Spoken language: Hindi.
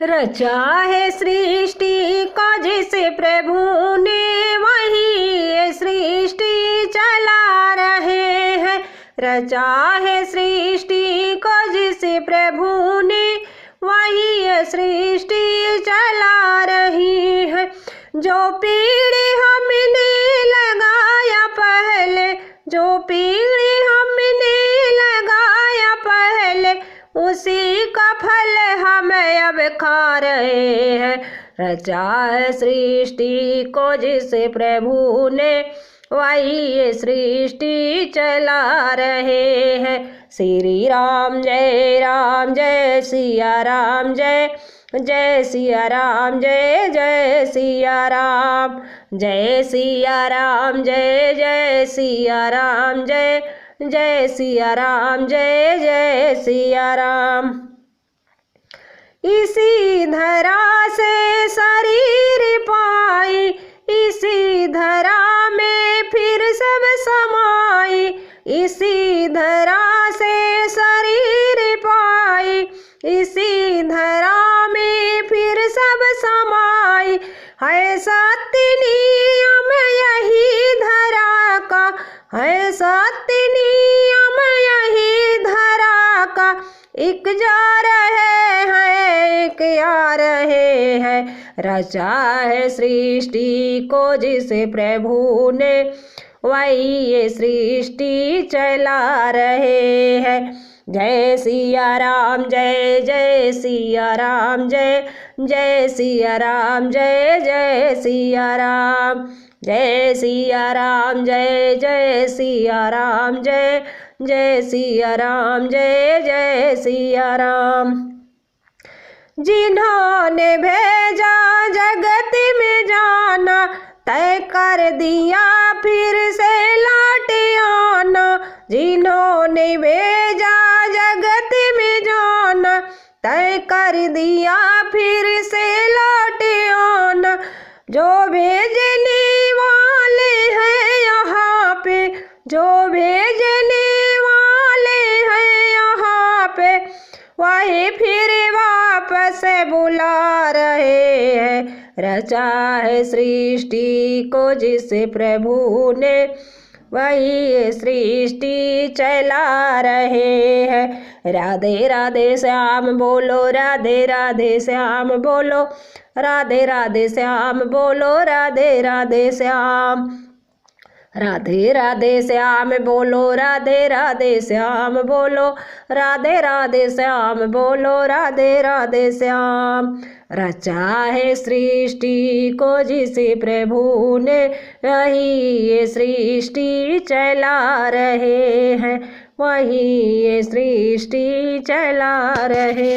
रचा है सृष्टि को जिसे प्रभु ने, वही ये सृष्टि चला रहे हैं। रचा है सृष्टि को जिसे प्रभु ने, वही ये सृष्टि चला रही है। जो पीढ़ी हमने लगाया पहले, जो पीढ़ी हमने लगाया पहले, उसी का फल हम अब खा रहे हैं। रचा है सृष्टि को जिसे प्रभु ने, वही ये सृष्टि चला रहे हैं। श्री राम जय सिया राम, जय सिया राम, जय सिया राम, जय सिया राम, जय सिया राम, जय सिया राम, जय सिया राम। इसी धरा से शरीर पाई, इसी धरा में फिर सब समाई। इसी धरा से शरीर पाई, इसी धरा में फिर सब समाई। है सत्य नियम यही धरा का, है सत्य नियम यही धरा का। एक जा रहे हैं, एक आ रहे हैं। रचा है सृष्टि को जिसे प्रभु ने, वही ये सृष्टि चला रहे हैं। जय सिया राम, जय सिया राम, जय सिया राम, जय सिया राम, जय सिया राम, जय सिया राम, जय सिया राम, जय सिया राम। जिन्होंने भेजा जगत में जाना, तय कर दिया फिर से लौट आना। जिन्होंने भेजा जगत में जाना, तय कर दिया फिर से लौट आना। जो भेजने वाले हैं यहाँ पे, जो भेजने वाले हैं यहाँ पे, वही फिर वापस बुला रहे हैं। रचा है सृष्टि को जिसे प्रभु ने, वही सृष्टि चला रहे हैं। राधे राधे श्याम बोलो, राधे राधे श्याम बोलो, राधे राधे श्याम बोलो, राधे राधे श्याम, राधे राधे श्याम बोलो, राधे राधे श्याम बोलो, राधे राधे श्याम बोलो, राधे राधे श्याम। रचा है सृष्टि को जिसे प्रभु ने, वही ये सृष्टि चला रहे हैं, वही ये सृष्टि चला रहे।